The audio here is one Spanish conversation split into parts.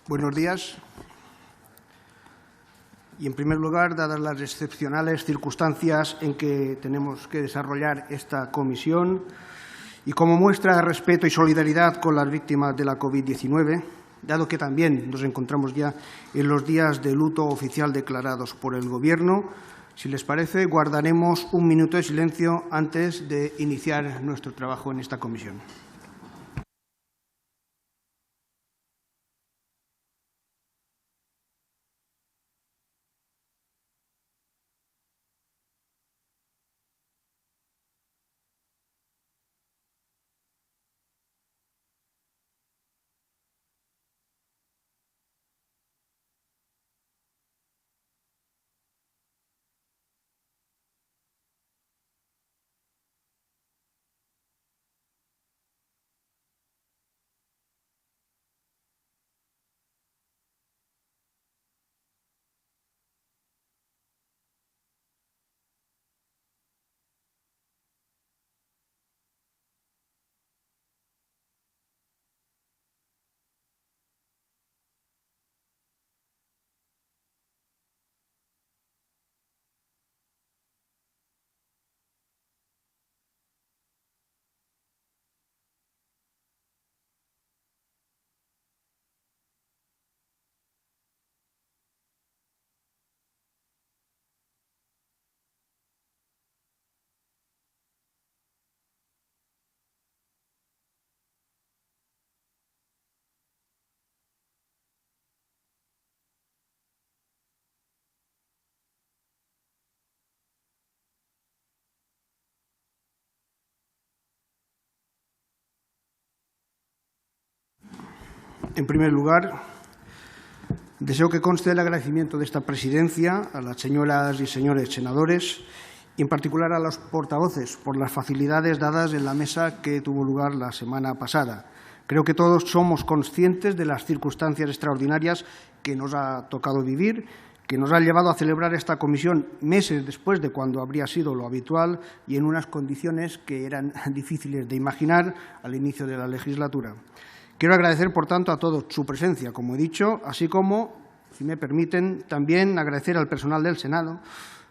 Buenos días. Y, en primer lugar, dadas las excepcionales circunstancias en que tenemos que desarrollar esta comisión y como muestra de respeto y solidaridad con las víctimas de la COVID-19, dado que también nos encontramos ya en los días de luto oficial declarados por el Gobierno, si les parece, guardaremos un minuto de silencio antes de iniciar nuestro trabajo en esta comisión. En primer lugar, deseo que conste el agradecimiento de esta presidencia a las señoras y señores senadores y, en particular, a los portavoces por las facilidades dadas en la mesa que tuvo lugar la semana pasada. Creo que todos somos conscientes de las circunstancias extraordinarias que nos ha tocado vivir, que nos han llevado a celebrar esta comisión meses después de cuando habría sido lo habitual y en unas condiciones que eran difíciles de imaginar al inicio de la legislatura. Quiero agradecer, por tanto, a todos su presencia, como he dicho, así como, si me permiten, también agradecer al personal del Senado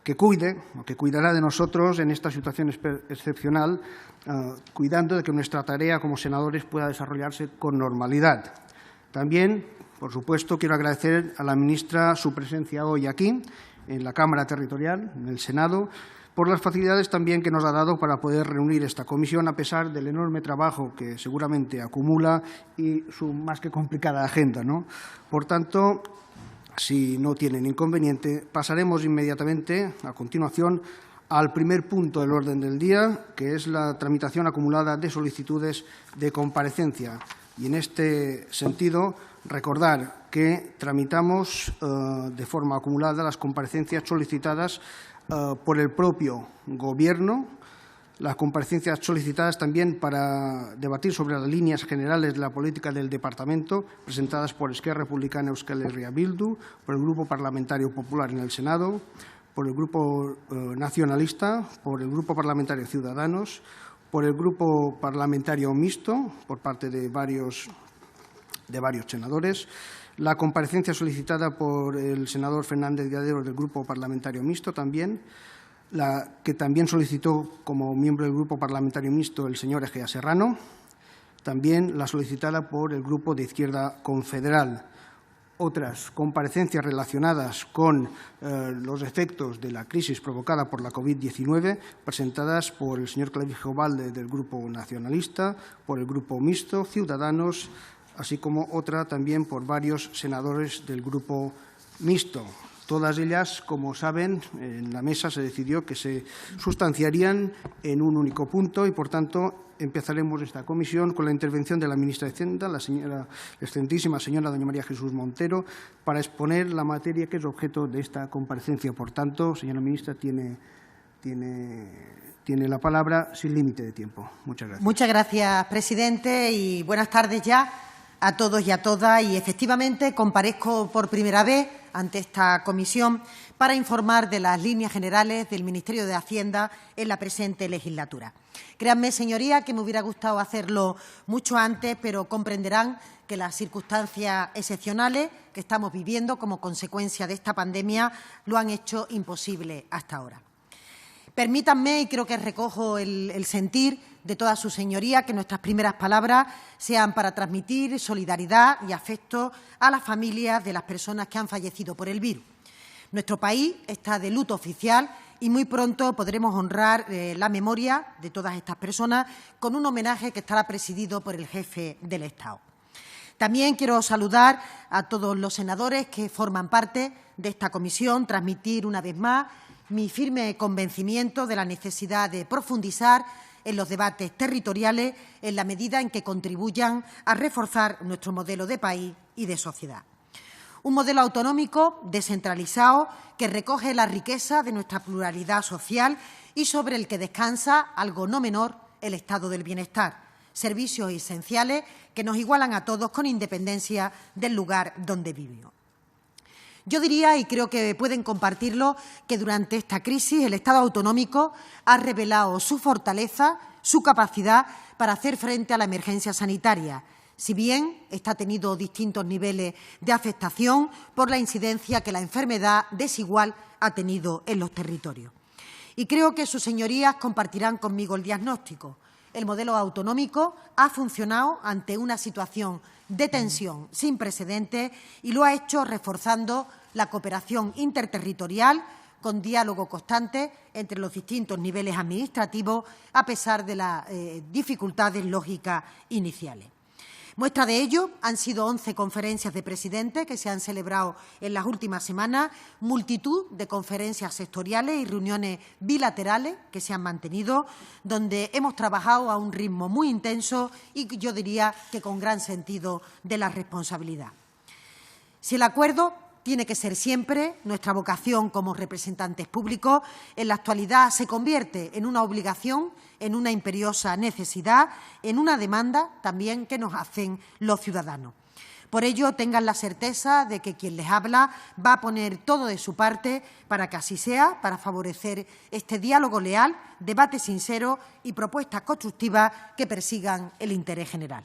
que cuidará de nosotros en esta situación excepcional, cuidando de que nuestra tarea como senadores pueda desarrollarse con normalidad. También, por supuesto, quiero agradecer a la ministra su presencia hoy aquí, en la Cámara Territorial, en el Senado, por las facilidades también que nos ha dado para poder reunir esta comisión, a pesar del enorme trabajo que seguramente acumula y su más que complicada agenda, ¿no? Por tanto, si no tienen inconveniente, pasaremos inmediatamente, a continuación, al primer punto del orden del día, que es la tramitación acumulada de solicitudes de comparecencia. Y, en este sentido, recordar que tramitamos de forma acumulada las comparecencias solicitadas por el propio Gobierno, las comparecencias solicitadas también para debatir sobre las líneas generales de la política del Departamento, presentadas por Esquerra Republicana Euskal Herria Bildu, por el Grupo Parlamentario Popular en el Senado, por el Grupo Nacionalista, por el Grupo Parlamentario Ciudadanos, por el Grupo Parlamentario Mixto, por parte de varios senadores, la comparecencia solicitada por el senador Fernández Diadero del Grupo Parlamentario Mixto también, la que también solicitó como miembro del Grupo Parlamentario Mixto el señor Egea Serrano, también la solicitada por el Grupo de Izquierda Confederal. Otras comparecencias relacionadas con los efectos de la crisis provocada por la COVID-19, presentadas por el señor Clavijo Valde del Grupo Nacionalista, por el Grupo Mixto, Ciudadanos, así como otra también por varios senadores del Grupo Mixto. Todas ellas, como saben, en la mesa se decidió que se sustanciarían en un único punto y, por tanto, empezaremos esta comisión con la intervención de la ministra de Hacienda, la excelentísima señora doña María Jesús Montero, para exponer la materia que es objeto de esta comparecencia. Por tanto, señora ministra, tiene la palabra sin límite de tiempo. Muchas gracias. Muchas gracias, presidente, y buenas tardes ya a todos y a todas. Y, efectivamente, comparezco por primera vez ante esta comisión para informar de las líneas generales del Ministerio de Hacienda en la presente legislatura. Créanme, señorías, que me hubiera gustado hacerlo mucho antes, pero comprenderán que las circunstancias excepcionales que estamos viviendo como consecuencia de esta pandemia lo han hecho imposible hasta ahora. Permítanme, y creo que recojo el sentir de todas sus señorías, que nuestras primeras palabras sean para transmitir solidaridad y afecto a las familias de las personas que han fallecido por el virus. Nuestro país está de luto oficial y muy pronto podremos honrar la memoria de todas estas personas con un homenaje que estará presidido por el jefe del Estado. También quiero saludar a todos los senadores que forman parte de esta comisión, transmitir una vez más mi firme convencimiento de la necesidad de profundizar en los debates territoriales en la medida en que contribuyan a reforzar nuestro modelo de país y de sociedad. Un modelo autonómico descentralizado que recoge la riqueza de nuestra pluralidad social y sobre el que descansa, algo no menor, el estado del bienestar, servicios esenciales que nos igualan a todos con independencia del lugar donde vivimos. Yo diría, y creo que pueden compartirlo, que durante esta crisis el Estado autonómico ha revelado su fortaleza, su capacidad para hacer frente a la emergencia sanitaria, si bien está tenido distintos niveles de afectación por la incidencia que la enfermedad desigual ha tenido en los territorios. Y creo que sus señorías compartirán conmigo el diagnóstico. El modelo autonómico ha funcionado ante una situación de tensión sin precedentes y lo ha hecho reforzando la cooperación interterritorial con diálogo constante entre los distintos niveles administrativos, a pesar de las dificultades lógicas iniciales. Muestra de ello han sido 11 conferencias de presidentes que se han celebrado en las últimas semanas, multitud de conferencias sectoriales y reuniones bilaterales que se han mantenido, donde hemos trabajado a un ritmo muy intenso y yo diría que con gran sentido de la responsabilidad. Si el acuerdo tiene que ser siempre nuestra vocación como representantes públicos, en la actualidad se convierte en una obligación, en una imperiosa necesidad, en una demanda también que nos hacen los ciudadanos. Por ello, tengan la certeza de que quien les habla va a poner todo de su parte para que así sea, para favorecer este diálogo leal, debate sincero y propuestas constructivas que persigan el interés general.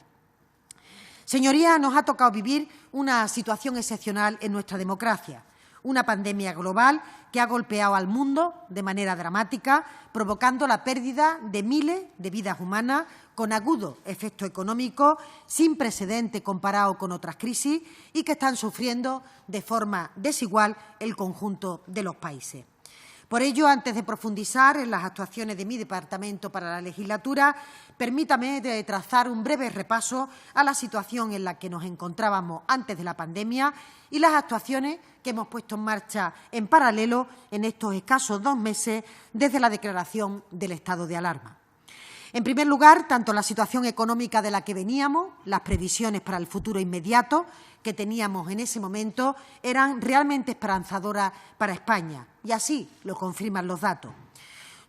Señorías, nos ha tocado vivir una situación excepcional en nuestra democracia, una pandemia global que ha golpeado al mundo de manera dramática, provocando la pérdida de miles de vidas humanas con agudo efecto económico sin precedente comparado con otras crisis y que están sufriendo de forma desigual el conjunto de los países. Por ello, antes de profundizar en las actuaciones de mi departamento para la legislatura, permítame trazar un breve repaso a la situación en la que nos encontrábamos antes de la pandemia y las actuaciones que hemos puesto en marcha en paralelo en estos escasos 2 meses desde la declaración del estado de alarma. En primer lugar, tanto la situación económica de la que veníamos, las previsiones para el futuro inmediato que teníamos en ese momento eran realmente esperanzadoras para España, y así lo confirman los datos.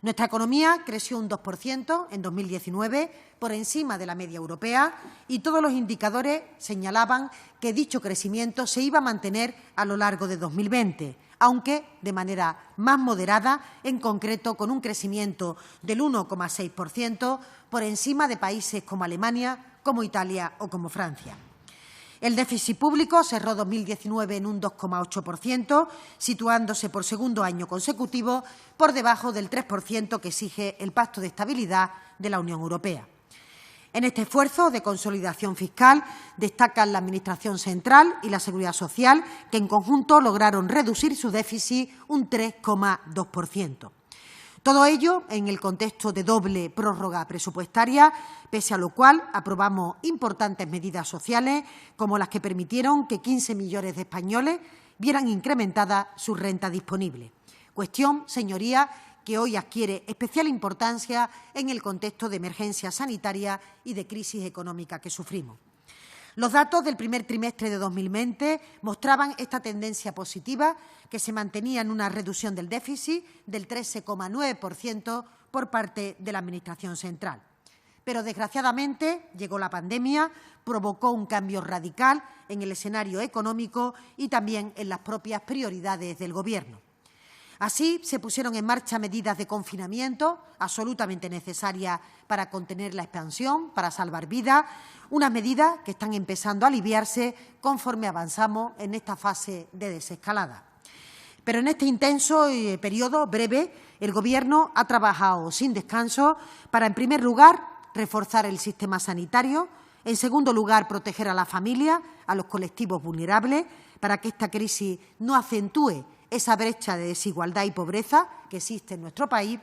Nuestra economía creció un 2% en 2019, por encima de la media europea, y todos los indicadores señalaban que dicho crecimiento se iba a mantener a lo largo de 2020, aunque de manera más moderada, en concreto con un crecimiento del 1,6%, por encima de países como Alemania, como Italia o como Francia. El déficit público cerró 2019 en un 2,8%, situándose por segundo año consecutivo por debajo del 3% que exige el Pacto de Estabilidad de la Unión Europea. En este esfuerzo de consolidación fiscal destacan la Administración central y la Seguridad Social, que en conjunto lograron reducir su déficit un 3,2%. Todo ello en el contexto de doble prórroga presupuestaria, pese a lo cual aprobamos importantes medidas sociales, como las que permitieron que 15 millones de españoles vieran incrementada su renta disponible. Cuestión, señorías, que hoy adquiere especial importancia en el contexto de emergencia sanitaria y de crisis económica que sufrimos. Los datos del primer trimestre de 2020 mostraban esta tendencia positiva, que se mantenía en una reducción del déficit del 13,9% por parte de la Administración central. Pero, desgraciadamente, llegó la pandemia, provocó un cambio radical en el escenario económico y también en las propias prioridades del Gobierno. Así, se pusieron en marcha medidas de confinamiento absolutamente necesarias para contener la expansión, para salvar vidas, unas medidas que están empezando a aliviarse conforme avanzamos en esta fase de desescalada. Pero en este intenso periodo breve, el Gobierno ha trabajado sin descanso para, en primer lugar, reforzar el sistema sanitario, en segundo lugar, proteger a la familia, a los colectivos vulnerables, para que esta crisis no acentúe esa brecha de desigualdad y pobreza que existe en nuestro país,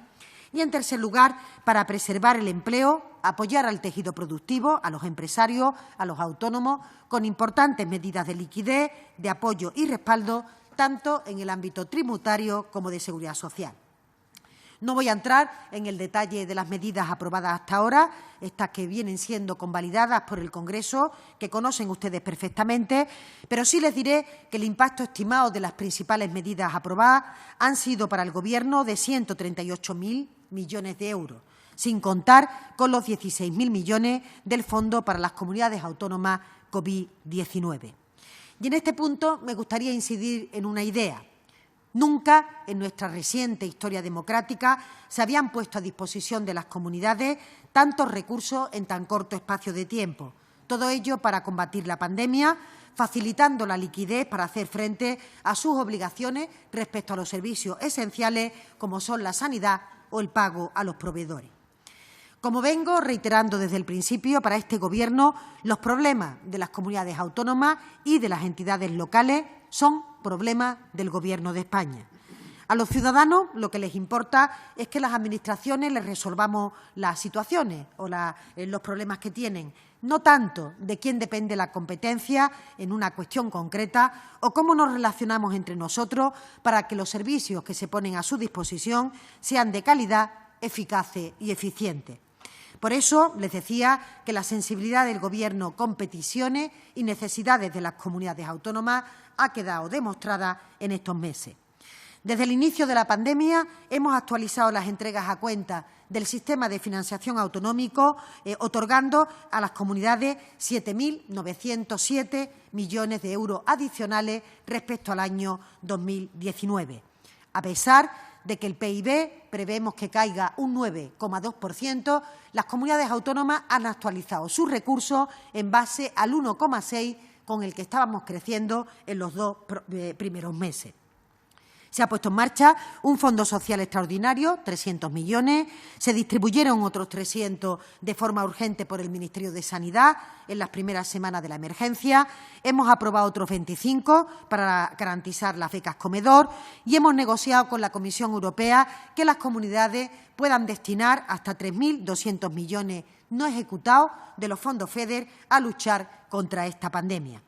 y, en tercer lugar, para preservar el empleo, apoyar al tejido productivo, a los empresarios, a los autónomos, con importantes medidas de liquidez, de apoyo y respaldo, tanto en el ámbito tributario como de seguridad social. No voy a entrar en el detalle de las medidas aprobadas hasta ahora, estas que vienen siendo convalidadas por el Congreso, que conocen ustedes perfectamente, pero sí les diré que el impacto estimado de las principales medidas aprobadas han sido para el Gobierno de 138.000 millones de euros, sin contar con los 16.000 millones del Fondo para las Comunidades Autónomas COVID-19. Y en este punto me gustaría incidir en una idea. Nunca en nuestra reciente historia democrática se habían puesto a disposición de las comunidades tantos recursos en tan corto espacio de tiempo. Todo ello para combatir la pandemia, facilitando la liquidez para hacer frente a sus obligaciones respecto a los servicios esenciales como son la sanidad o el pago a los proveedores. Como vengo reiterando desde el principio, para este Gobierno los problemas de las comunidades autónomas y de las entidades locales son problemas del Gobierno de España. A los ciudadanos lo que les importa es que las administraciones les resolvamos las situaciones o los problemas que tienen, no tanto de quién depende la competencia en una cuestión concreta o cómo nos relacionamos entre nosotros para que los servicios que se ponen a su disposición sean de calidad, eficaces y eficientes. Por eso les decía que la sensibilidad del Gobierno con peticiones y necesidades de las comunidades autónomas ha quedado demostrada en estos meses. Desde el inicio de la pandemia hemos actualizado las entregas a cuenta del sistema de financiación autonómico, otorgando a las comunidades 7.907 millones de euros adicionales respecto al año 2019. A pesar de que el PIB prevemos que caiga un 9,2%, las comunidades autónomas han actualizado sus recursos en base al 1,6% con el que estábamos creciendo en los dos primeros meses. Se ha puesto en marcha un fondo social extraordinario, 300 millones, se distribuyeron otros 300 de forma urgente por el Ministerio de Sanidad en las primeras semanas de la emergencia, hemos aprobado otros 25 para garantizar las becas comedor y hemos negociado con la Comisión Europea que las comunidades puedan destinar hasta 3.200 millones no ejecutados de los fondos FEDER a luchar contra esta pandemia.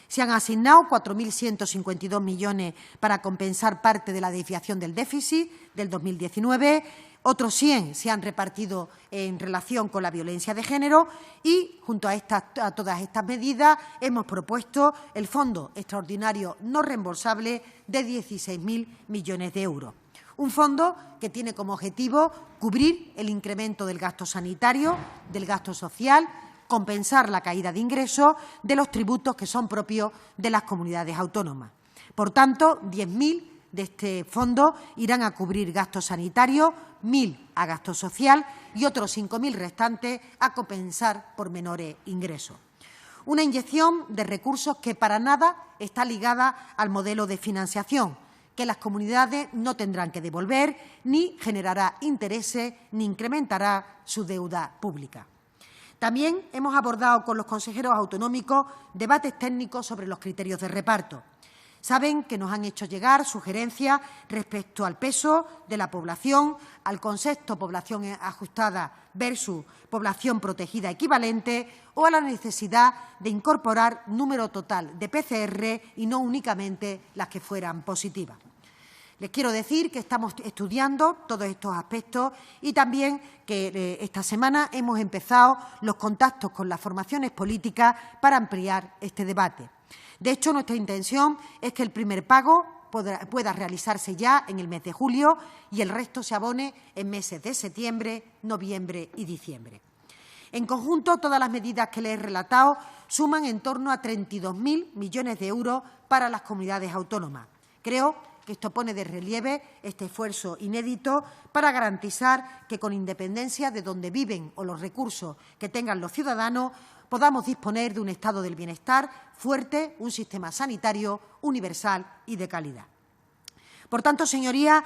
Se han asignado 4.152 millones para compensar parte de la desviación del déficit del 2019, otros 100 se han repartido en relación con la violencia de género y, junto a todas estas medidas, hemos propuesto el Fondo Extraordinario No Reembolsable de 16.000 millones de euros. Un fondo que tiene como objetivo cubrir el incremento del gasto sanitario, del gasto social, compensar la caída de ingresos de los tributos que son propios de las comunidades autónomas. Por tanto, 10.000 de este fondo irán a cubrir gastos sanitarios, 1.000 a gasto social y otros 5.000 restantes a compensar por menores ingresos. Una inyección de recursos que para nada está ligada al modelo de financiación, que las comunidades no tendrán que devolver, ni generará intereses, ni incrementará su deuda pública. También hemos abordado con los consejeros autonómicos debates técnicos sobre los criterios de reparto. Saben que nos han hecho llegar sugerencias respecto al peso de la población, al concepto población ajustada versus población protegida equivalente o a la necesidad de incorporar número total de PCR y no únicamente las que fueran positivas. Les quiero decir que estamos estudiando todos estos aspectos y también que esta semana hemos empezado los contactos con las formaciones políticas para ampliar este debate. De hecho, nuestra intención es que el primer pago pueda realizarse ya en el mes de julio y el resto se abone en meses de septiembre, noviembre y diciembre. En conjunto, todas las medidas que les he relatado suman en torno a 32.000 millones de euros para las comunidades autónomas. Creo que esto pone de relieve este esfuerzo inédito para garantizar que, con independencia de dónde viven o los recursos que tengan los ciudadanos, podamos disponer de un estado del bienestar fuerte, un sistema sanitario universal y de calidad. Por tanto, señorías,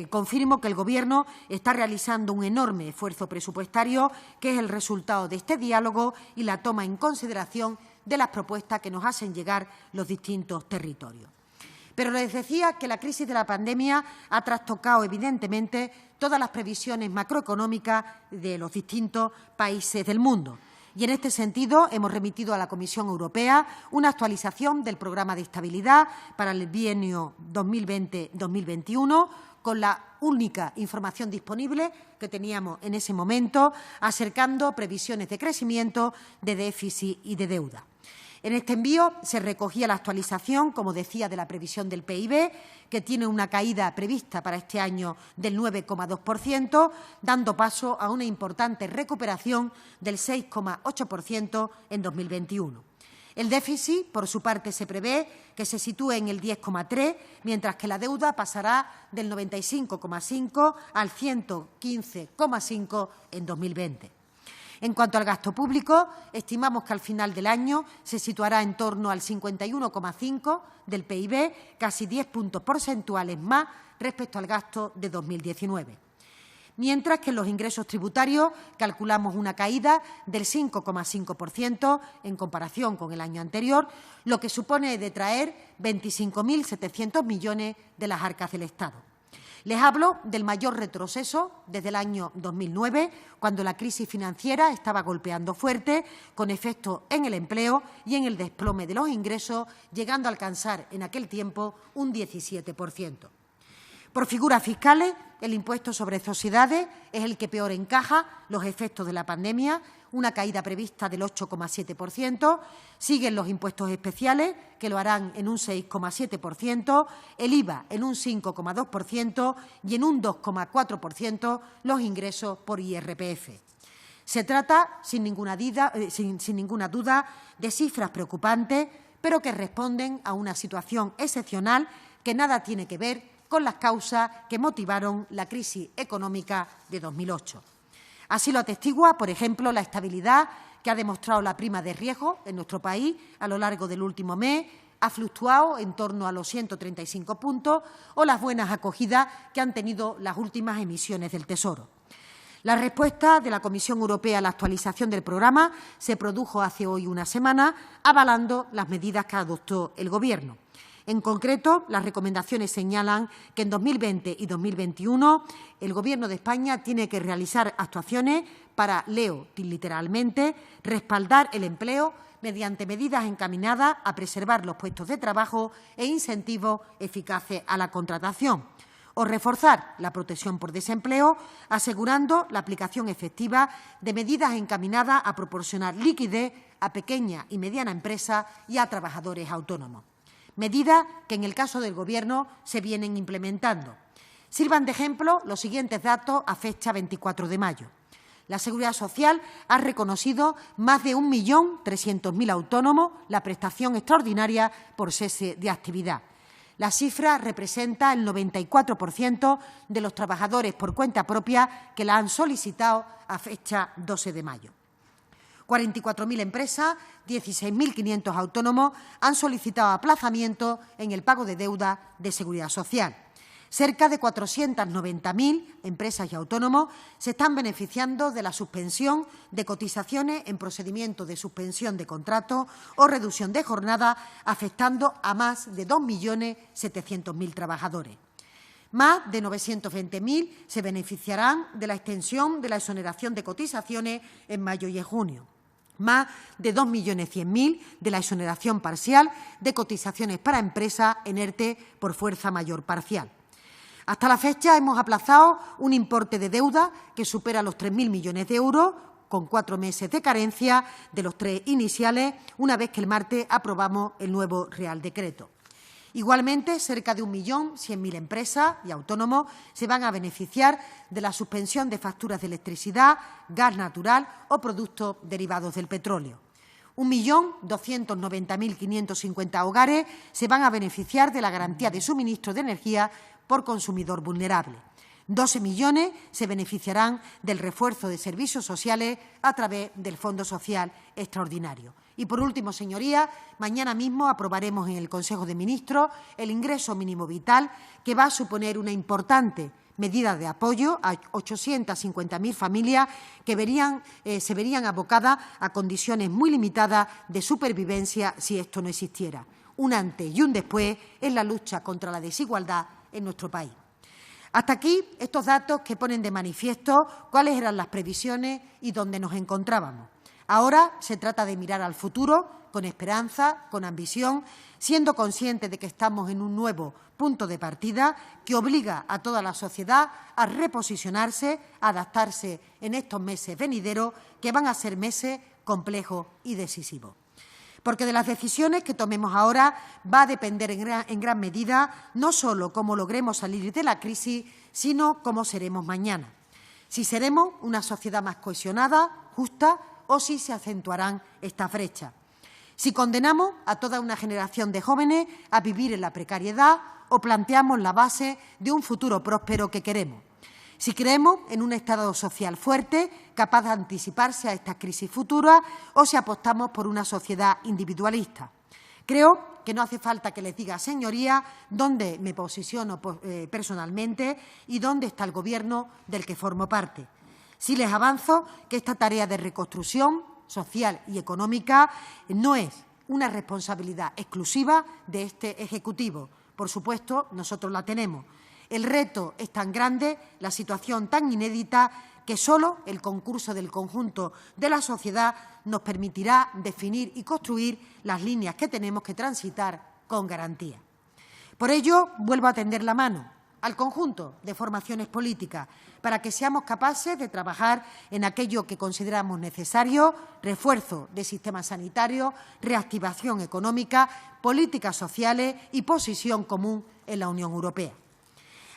confirmo que el Gobierno está realizando un enorme esfuerzo presupuestario, que es el resultado de este diálogo y la toma en consideración de las propuestas que nos hacen llegar los distintos territorios. Pero les decía que la crisis de la pandemia ha trastocado, evidentemente, todas las previsiones macroeconómicas de los distintos países del mundo. Y, en este sentido, hemos remitido a la Comisión Europea una actualización del Programa de Estabilidad para el bienio 2020-2021, con la única información disponible que teníamos en ese momento, acercando previsiones de crecimiento, de déficit y de deuda. En este envío se recogía la actualización, como decía, de la previsión del PIB, que tiene una caída prevista para este año del 9,2%, dando paso a una importante recuperación del 6,8% en 2021. El déficit, por su parte, se prevé que se sitúe en el 10,3%, mientras que la deuda pasará del 95,5% al 115,5% en 2020. En cuanto al gasto público, estimamos que al final del año se situará en torno al 51,5% del PIB, casi 10 puntos porcentuales más respecto al gasto de 2019. Mientras que en los ingresos tributarios calculamos una caída del 5,5% en comparación con el año anterior, lo que supone detraer 25.700 millones de las arcas del Estado. Les hablo del mayor retroceso desde el año 2009, cuando la crisis financiera estaba golpeando fuerte, con efectos en el empleo y en el desplome de los ingresos, llegando a alcanzar en aquel tiempo un 17%. Por figuras fiscales, el impuesto sobre sociedades es el que peor encaja los efectos de la pandemia, una caída prevista del 8,7%, siguen los impuestos especiales, que lo harán en un 6,7%, el IVA en un 5,2% y en un 2,4% los ingresos por IRPF. Se trata, sin ninguna duda, de cifras preocupantes, pero que responden a una situación excepcional que nada tiene que ver con las causas que motivaron la crisis económica de 2008. Así lo atestigua, por ejemplo, la estabilidad que ha demostrado la prima de riesgo en nuestro país a lo largo del último mes, ha fluctuado en torno a los 135 puntos, o las buenas acogidas que han tenido las últimas emisiones del Tesoro. La respuesta de la Comisión Europea a la actualización del programa se produjo hace hoy una semana, avalando las medidas que adoptó el Gobierno. En concreto, las recomendaciones señalan que en 2020 y 2021 el Gobierno de España tiene que realizar actuaciones para, leo literalmente, respaldar el empleo mediante medidas encaminadas a preservar los puestos de trabajo e incentivos eficaces a la contratación, o reforzar la protección por desempleo, asegurando la aplicación efectiva de medidas encaminadas a proporcionar liquidez a pequeña y mediana empresas y a trabajadores autónomos. Medidas que, en el caso del Gobierno, se vienen implementando. Sirvan de ejemplo los siguientes datos a fecha 24 de mayo. La Seguridad Social ha reconocido más de 1.300.000 autónomos la prestación extraordinaria por cese de actividad. La cifra representa el 94% de los trabajadores por cuenta propia que la han solicitado a fecha 12 de mayo. 44.000 empresas, 16.500 autónomos han solicitado aplazamiento en el pago de deuda de Seguridad Social. Cerca de 490.000 empresas y autónomos se están beneficiando de la suspensión de cotizaciones en procedimiento de suspensión de contrato o reducción de jornada, afectando a más de 2.700.000 trabajadores. Más de 920.000 se beneficiarán de la extensión de la exoneración de cotizaciones en mayo y en junio. Más de 2.100.000 de la exoneración parcial de cotizaciones para empresas en ERTE por fuerza mayor parcial. Hasta la fecha hemos aplazado un importe de deuda que supera los 3.000 millones de euros, con 4 meses de carencia de los 3 iniciales, una vez que el martes aprobamos el nuevo Real Decreto. Igualmente, cerca de 1.100.000 empresas y autónomos se van a beneficiar de la suspensión de facturas de electricidad, gas natural o productos derivados del petróleo. 1.290.550 hogares se van a beneficiar de la garantía de suministro de energía por consumidor vulnerable. 12 millones se beneficiarán del refuerzo de servicios sociales a través del Fondo Social Extraordinario. Y, por último, señorías, mañana mismo aprobaremos en el Consejo de Ministros el ingreso mínimo vital, que va a suponer una importante medida de apoyo a 850.000 familias que se verían abocadas a condiciones muy limitadas de supervivencia si esto no existiera. Un antes y un después en la lucha contra la desigualdad en nuestro país. Hasta aquí estos datos que ponen de manifiesto cuáles eran las previsiones y dónde nos encontrábamos. Ahora se trata de mirar al futuro con esperanza, con ambición, siendo conscientes de que estamos en un nuevo punto de partida que obliga a toda la sociedad a reposicionarse, a adaptarse en estos meses venideros, que van a ser meses complejos y decisivos. Porque de las decisiones que tomemos ahora va a depender en gran medida no solo cómo logremos salir de la crisis, sino cómo seremos mañana. Si seremos una sociedad más cohesionada, justa, o si se acentuarán estas brechas. Si condenamos a toda una generación de jóvenes a vivir en la precariedad o planteamos la base de un futuro próspero que queremos. Si creemos en un Estado social fuerte, capaz de anticiparse a estas crisis futuras, o si apostamos por una sociedad individualista. Creo que no hace falta que les diga, señorías, dónde me posiciono personalmente y dónde está el Gobierno del que formo parte. Sí les avanzo que esta tarea de reconstrucción social y económica no es una responsabilidad exclusiva de este Ejecutivo. Por supuesto, nosotros la tenemos. El reto es tan grande, la situación tan inédita, que solo el concurso del conjunto de la sociedad nos permitirá definir y construir las líneas que tenemos que transitar con garantía. Por ello, vuelvo a tender la mano al conjunto de formaciones políticas para que seamos capaces de trabajar en aquello que consideramos necesario: refuerzo de sistemas sanitarios, reactivación económica, políticas sociales y posición común en la Unión Europea.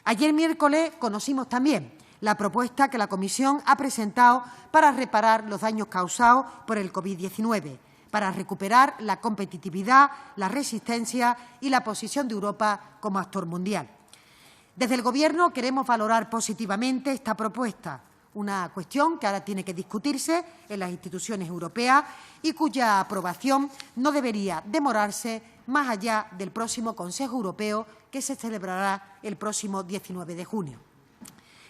Ayer miércoles conocimos también la propuesta que la Comisión ha presentado para reparar los daños causados por el COVID-19, para recuperar la competitividad, la resistencia y la posición de Europa como actor mundial. Desde el Gobierno queremos valorar positivamente esta propuesta, una cuestión que ahora tiene que discutirse en las instituciones europeas y cuya aprobación no debería demorarse más allá del próximo Consejo Europeo, que se celebrará el próximo 19 de junio.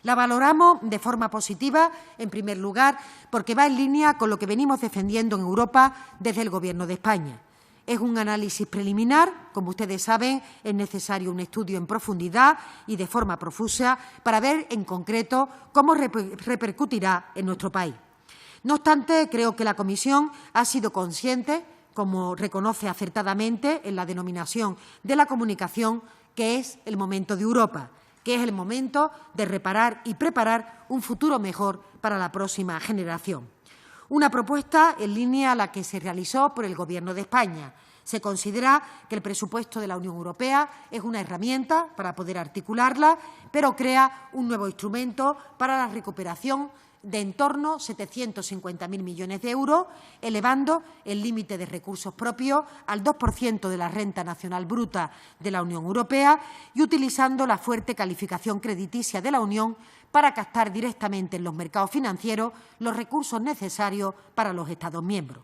La valoramos de forma positiva, en primer lugar, porque va en línea con lo que venimos defendiendo en Europa desde el Gobierno de España. Es un análisis preliminar. Como ustedes saben, es necesario un estudio en profundidad y de forma profusa para ver en concreto cómo repercutirá en nuestro país. No obstante, creo que la Comisión ha sido consciente, como reconoce acertadamente en la denominación de la comunicación, que es el momento de Europa, que es el momento de reparar y preparar un futuro mejor para la próxima generación. Una propuesta en línea a la que se realizó por el Gobierno de España. Se considera que el presupuesto de la Unión Europea es una herramienta para poder articularla, pero crea un nuevo instrumento para la recuperación de en torno a 750.000 millones de euros, elevando el límite de recursos propios al 2% de la renta nacional bruta de la Unión Europea y utilizando la fuerte calificación crediticia de la Unión para captar directamente en los mercados financieros los recursos necesarios para los Estados miembros.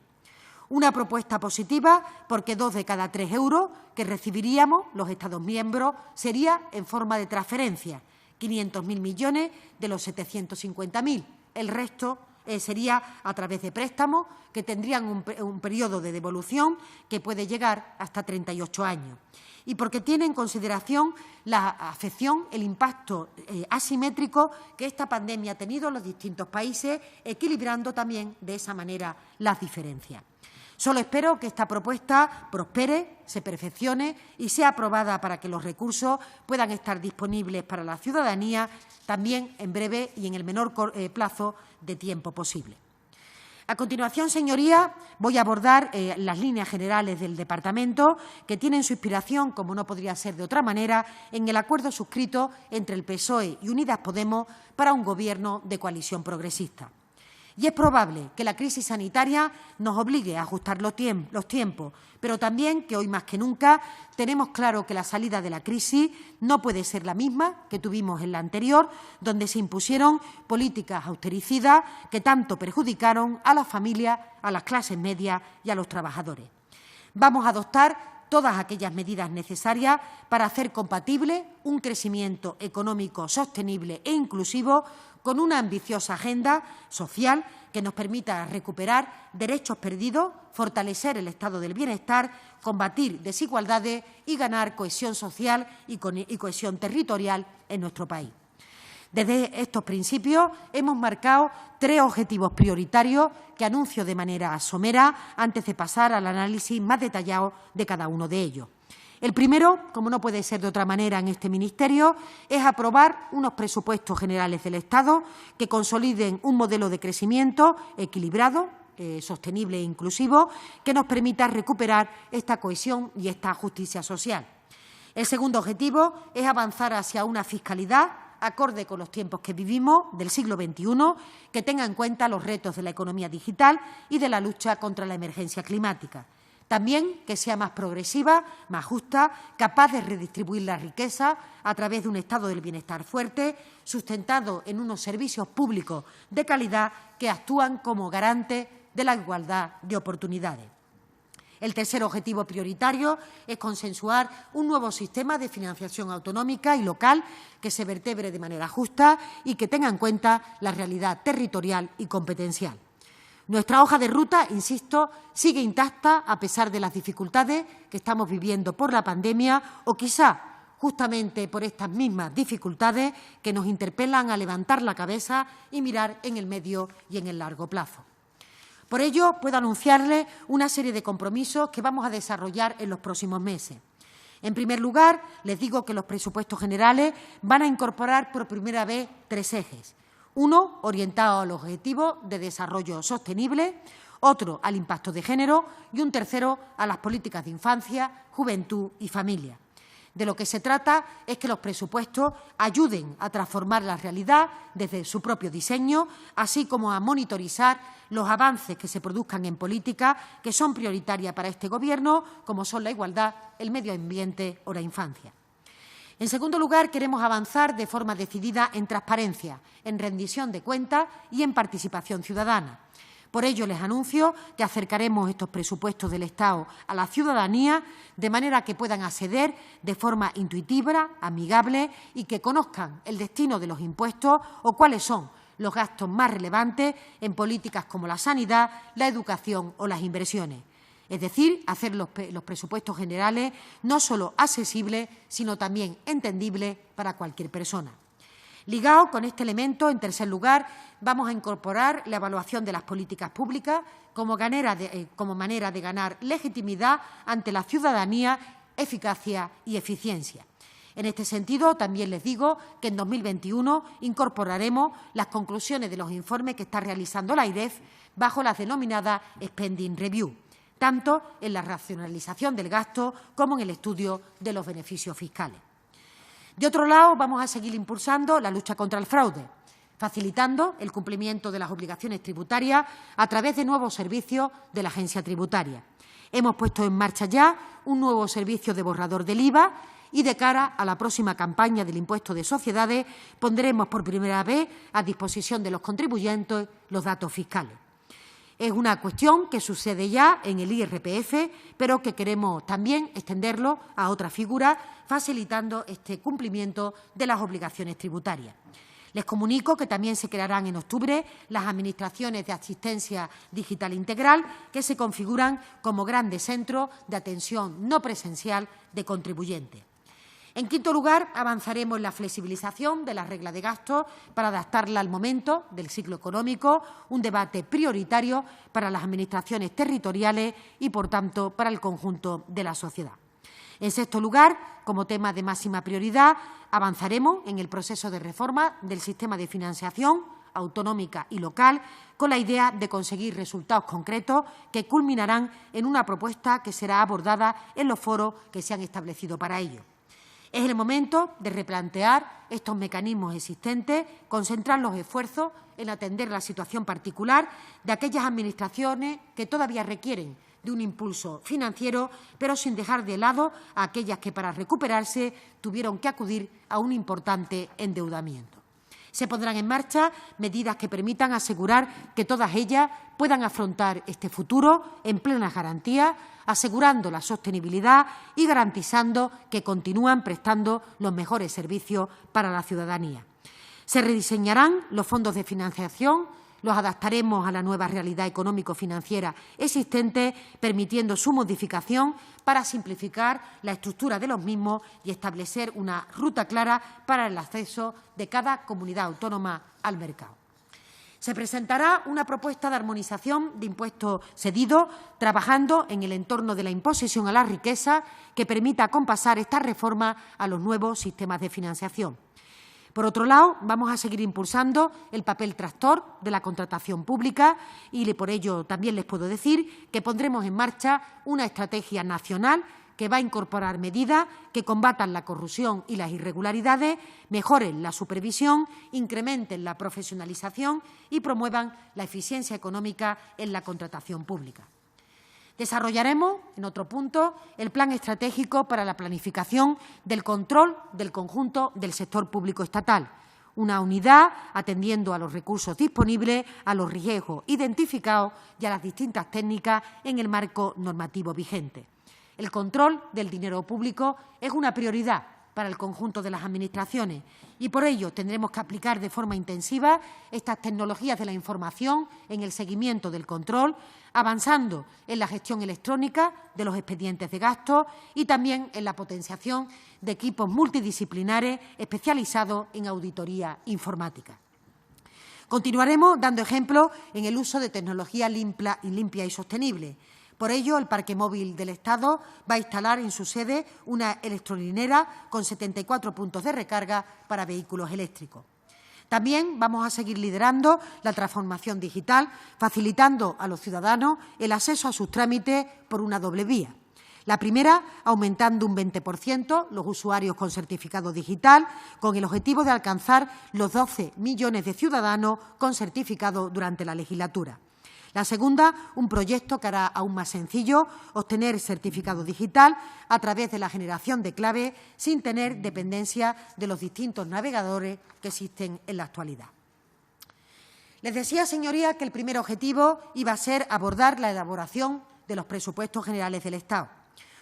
Una propuesta positiva porque 2 de cada 3 euros que recibiríamos los Estados miembros sería en forma de transferencia, 500.000 millones de los 750.000. El resto sería a través de préstamos que tendrían un periodo de devolución que puede llegar hasta 38 años. Y porque tiene en consideración la afección, el impacto asimétrico que esta pandemia ha tenido en los distintos países, equilibrando también de esa manera las diferencias. Solo espero que esta propuesta prospere, se perfeccione y sea aprobada para que los recursos puedan estar disponibles para la ciudadanía también en breve y en el menor plazo de tiempo posible. A continuación, señorías, voy a abordar las líneas generales del Departamento, que tienen su inspiración, como no podría ser de otra manera, en el acuerdo suscrito entre el PSOE y Unidas Podemos para un Gobierno de coalición progresista. Y es probable que la crisis sanitaria nos obligue a ajustar los tiempos, pero también que hoy más que nunca tenemos claro que la salida de la crisis no puede ser la misma que tuvimos en la anterior, donde se impusieron políticas austericidas que tanto perjudicaron a las familias, a las clases medias y a los trabajadores. Vamos a adoptar todas aquellas medidas necesarias para hacer compatible un crecimiento económico sostenible e inclusivo con una ambiciosa agenda social que nos permita recuperar derechos perdidos, fortalecer el estado del bienestar, combatir desigualdades y ganar cohesión social y cohesión territorial en nuestro país. Desde estos principios hemos marcado 3 objetivos prioritarios que anuncio de manera somera antes de pasar al análisis más detallado de cada uno de ellos. El primero, como no puede ser de otra manera en este Ministerio, es aprobar unos presupuestos generales del Estado que consoliden un modelo de crecimiento equilibrado, sostenible e inclusivo, que nos permita recuperar esta cohesión y esta justicia social. El segundo objetivo es avanzar hacia una fiscalidad acorde con los tiempos que vivimos del siglo XXI, que tenga en cuenta los retos de la economía digital y de la lucha contra la emergencia climática. También que sea más progresiva, más justa, capaz de redistribuir la riqueza a través de un estado del bienestar fuerte, sustentado en unos servicios públicos de calidad que actúan como garantes de la igualdad de oportunidades. El tercer objetivo prioritario es consensuar un nuevo sistema de financiación autonómica y local que se vertebre de manera justa y que tenga en cuenta la realidad territorial y competencial. Nuestra hoja de ruta, insisto, sigue intacta a pesar de las dificultades que estamos viviendo por la pandemia o quizá justamente por estas mismas dificultades que nos interpelan a levantar la cabeza y mirar en el medio y en el largo plazo. Por ello, puedo anunciarles una serie de compromisos que vamos a desarrollar en los próximos meses. En primer lugar, les digo que los presupuestos generales van a incorporar por primera vez 3 ejes. Uno, orientado al objetivo de desarrollo sostenible, otro al impacto de género y un tercero a las políticas de infancia, juventud y familia. De lo que se trata es que los presupuestos ayuden a transformar la realidad desde su propio diseño, así como a monitorizar los avances que se produzcan en políticas que son prioritarias para este Gobierno, como son la igualdad, el medio ambiente o la infancia. En segundo lugar, queremos avanzar de forma decidida en transparencia, en rendición de cuentas y en participación ciudadana. Por ello, les anuncio que acercaremos estos presupuestos del Estado a la ciudadanía de manera que puedan acceder de forma intuitiva, amigable y que conozcan el destino de los impuestos o cuáles son los gastos más relevantes en políticas como la sanidad, la educación o las inversiones. Es decir, hacer los presupuestos generales no solo accesibles, sino también entendibles para cualquier persona. Ligado con este elemento, en tercer lugar, vamos a incorporar la evaluación de las políticas públicas como manera de ganar legitimidad ante la ciudadanía, eficacia y eficiencia. En este sentido, también les digo que en 2021 incorporaremos las conclusiones de los informes que está realizando la AIREF bajo las denominadas Spending Review, tanto en la racionalización del gasto como en el estudio de los beneficios fiscales. De otro lado, vamos a seguir impulsando la lucha contra el fraude, facilitando el cumplimiento de las obligaciones tributarias a través de nuevos servicios de la Agencia Tributaria. Hemos puesto en marcha ya un nuevo servicio de borrador del IVA y de cara a la próxima campaña del impuesto de sociedades pondremos por primera vez a disposición de los contribuyentes los datos fiscales. Es una cuestión que sucede ya en el IRPF, pero que queremos también extenderlo a otras figuras, facilitando este cumplimiento de las obligaciones tributarias. Les comunico que también se crearán en octubre las administraciones de asistencia digital integral, que se configuran como grandes centros de atención no presencial de contribuyentes. En quinto lugar, avanzaremos en la flexibilización de la regla de gasto para adaptarla al momento del ciclo económico, un debate prioritario para las administraciones territoriales y, por tanto, para el conjunto de la sociedad. En sexto lugar, como tema de máxima prioridad, avanzaremos en el proceso de reforma del sistema de financiación autonómica y local, con la idea de conseguir resultados concretos que culminarán en una propuesta que será abordada en los foros que se han establecido para ello. Es el momento de replantear estos mecanismos existentes, concentrar los esfuerzos en atender la situación particular de aquellas administraciones que todavía requieren de un impulso financiero, pero sin dejar de lado a aquellas que para recuperarse tuvieron que acudir a un importante endeudamiento. Se pondrán en marcha medidas que permitan asegurar que todas ellas puedan afrontar este futuro en plenas garantías, asegurando la sostenibilidad y garantizando que continúan prestando los mejores servicios para la ciudadanía. Se rediseñarán los fondos de financiación, los adaptaremos a la nueva realidad económico-financiera existente, permitiendo su modificación para simplificar la estructura de los mismos y establecer una ruta clara para el acceso de cada comunidad autónoma al mercado. Se presentará una propuesta de armonización de impuestos cedidos, trabajando en el entorno de la imposición a la riqueza, que permita acompasar esta reforma a los nuevos sistemas de financiación. Por otro lado, vamos a seguir impulsando el papel tractor de la contratación pública y por ello también les puedo decir que pondremos en marcha una estrategia nacional que va a incorporar medidas que combatan la corrupción y las irregularidades, mejoren la supervisión, incrementen la profesionalización y promuevan la eficiencia económica en la contratación pública. Desarrollaremos, en otro punto, el plan estratégico para la planificación del control del conjunto del sector público estatal, una unidad atendiendo a los recursos disponibles, a los riesgos identificados y a las distintas técnicas en el marco normativo vigente. El control del dinero público es una prioridad para el conjunto de las administraciones y por ello tendremos que aplicar de forma intensiva estas tecnologías de la información en el seguimiento del control, avanzando en la gestión electrónica de los expedientes de gasto y también en la potenciación de equipos multidisciplinares especializados en auditoría informática. Continuaremos dando ejemplo en el uso de tecnología limpia y sostenible. Por ello, el Parque Móvil del Estado va a instalar en su sede una electrolinera con 74 puntos de recarga para vehículos eléctricos. También vamos a seguir liderando la transformación digital, facilitando a los ciudadanos el acceso a sus trámites por una doble vía. La primera, aumentando un 20% los usuarios con certificado digital, con el objetivo de alcanzar los 12 millones de ciudadanos con certificado durante la legislatura. La segunda, un proyecto que hará aún más sencillo obtener certificado digital a través de la generación de clave sin tener dependencia de los distintos navegadores que existen en la actualidad. Les decía, señorías, que el primer objetivo iba a ser abordar la elaboración de los presupuestos generales del Estado.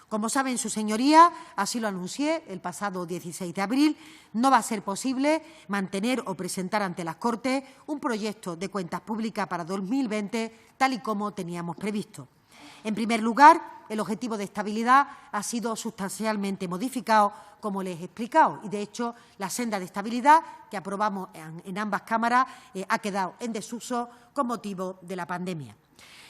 Como saben sus señorías, así lo anuncié el pasado 16 de abril, no va a ser posible mantener o presentar ante las Cortes un proyecto de cuentas públicas para 2020 tal y como teníamos previsto. En primer lugar, el objetivo de estabilidad ha sido sustancialmente modificado, como les he explicado, y de hecho la senda de estabilidad que aprobamos en ambas cámaras ha quedado en desuso con motivo de la pandemia.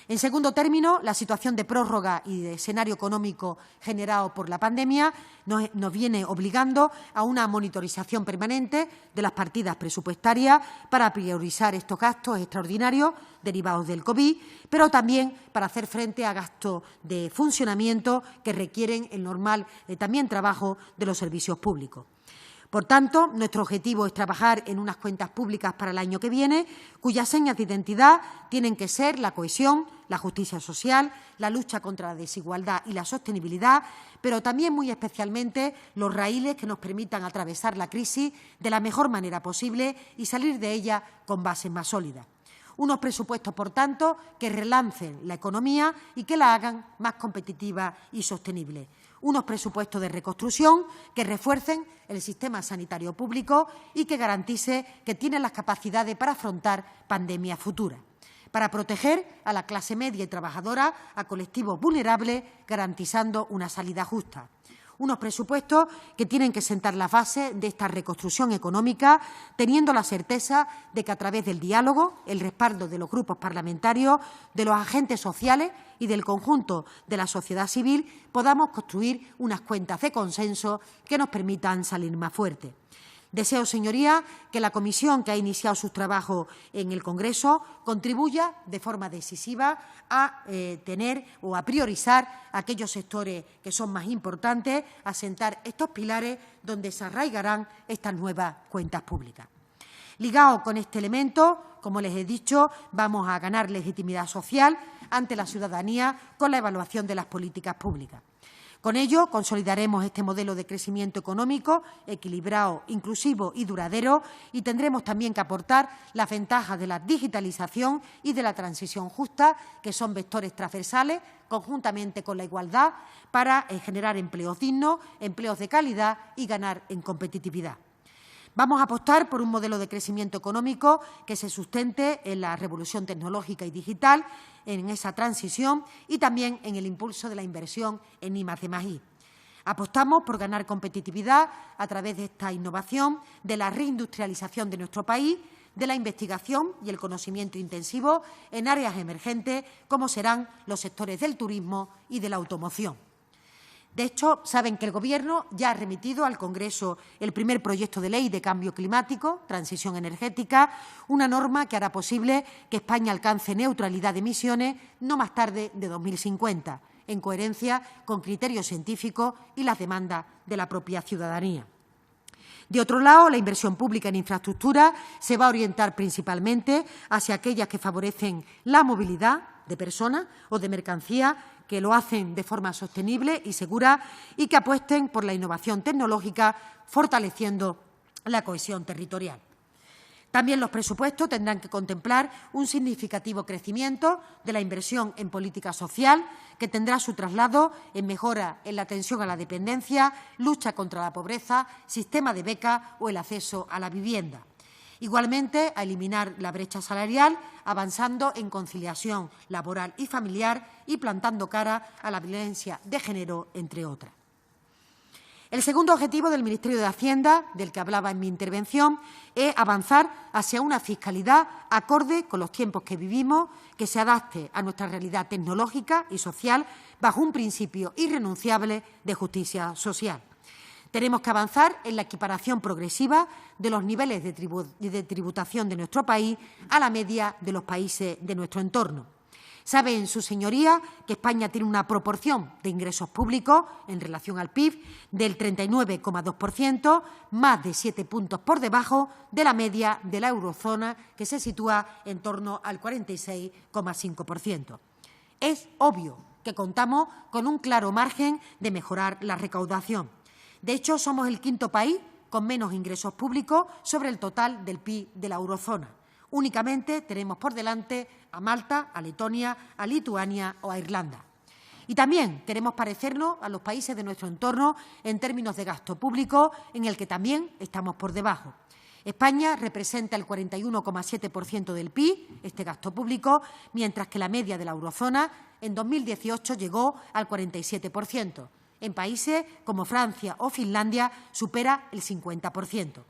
En segundo término, la situación de prórroga y de escenario económico generado por la pandemia nos viene obligando a una monitorización permanente de las partidas presupuestarias para priorizar estos gastos extraordinarios derivados del COVID, pero también para hacer frente a gastos de funcionamiento que requieren el normal también trabajo de los servicios públicos. Por tanto, nuestro objetivo es trabajar en unas cuentas públicas para el año que viene, cuyas señas de identidad tienen que ser la cohesión, la justicia social, la lucha contra la desigualdad y la sostenibilidad, pero también muy especialmente los raíles que nos permitan atravesar la crisis de la mejor manera posible y salir de ella con bases más sólidas. Unos presupuestos, por tanto, que relancen la economía y que la hagan más competitiva y sostenible. Unos presupuestos de reconstrucción que refuercen el sistema sanitario público y que garantice que tienen las capacidades para afrontar pandemias futuras, para proteger a la clase media y trabajadora, a colectivos vulnerables, garantizando una salida justa. Unos presupuestos que tienen que sentar las bases de esta reconstrucción económica, teniendo la certeza de que a través del diálogo, el respaldo de los grupos parlamentarios, de los agentes sociales y del conjunto de la sociedad civil, podamos construir unas cuentas de consenso que nos permitan salir más fuertes. Deseo, señorías, que la comisión que ha iniciado sus trabajos en el Congreso contribuya de forma decisiva a tener o a priorizar aquellos sectores que son más importantes, a sentar estos pilares donde se arraigarán estas nuevas cuentas públicas. Ligado con este elemento, como les he dicho, vamos a ganar legitimidad social ante la ciudadanía con la evaluación de las políticas públicas. Con ello, consolidaremos este modelo de crecimiento económico equilibrado, inclusivo y duradero, y tendremos también que aportar las ventajas de la digitalización y de la transición justa, que son vectores transversales, conjuntamente con la igualdad, para generar empleos dignos, empleos de calidad y ganar en competitividad. Vamos a apostar por un modelo de crecimiento económico que se sustente en la revolución tecnológica y digital, en esa transición y también en el impulso de la inversión en I+D+I. Apostamos por ganar competitividad a través de esta innovación, de la reindustrialización de nuestro país, de la investigación y el conocimiento intensivo en áreas emergentes como serán los sectores del turismo y de la automoción. De hecho, saben que el Gobierno ya ha remitido al Congreso el primer proyecto de ley de cambio climático, transición energética, una norma que hará posible que España alcance neutralidad de emisiones no más tarde de 2050, en coherencia con criterios científicos y las demandas de la propia ciudadanía. De otro lado, la inversión pública en infraestructura se va a orientar principalmente hacia aquellas que favorecen la movilidad de personas o de mercancías, que lo hacen de forma sostenible y segura y que apuesten por la innovación tecnológica, fortaleciendo la cohesión territorial. También los presupuestos tendrán que contemplar un significativo crecimiento de la inversión en política social, que tendrá su traslado en mejora en la atención a la dependencia, lucha contra la pobreza, sistema de becas o el acceso a la vivienda. Igualmente, a eliminar la brecha salarial, avanzando en conciliación laboral y familiar y plantando cara a la violencia de género, entre otras. El segundo objetivo del Ministerio de Hacienda, del que hablaba en mi intervención, es avanzar hacia una fiscalidad acorde con los tiempos que vivimos, que se adapte a nuestra realidad tecnológica y social bajo un principio irrenunciable de justicia social. Tenemos que avanzar en la equiparación progresiva de los niveles de tributación de nuestro país a la media de los países de nuestro entorno. Saben, sus señorías, que España tiene una proporción de ingresos públicos en relación al PIB del 39,2%, más de 7 puntos por debajo de la media de la eurozona, que se sitúa en torno al 46,5%. Es obvio que contamos con un claro margen de mejorar la recaudación. De hecho, somos el quinto país con menos ingresos públicos sobre el total del PIB de la eurozona. Únicamente tenemos por delante a Malta, a Letonia, a Lituania o a Irlanda. Y también queremos parecernos a los países de nuestro entorno en términos de gasto público, en el que también estamos por debajo. España representa el 41,7% del PIB, este gasto público, mientras que la media de la eurozona en 2018 llegó al 47%. En países como Francia o Finlandia supera el 50%.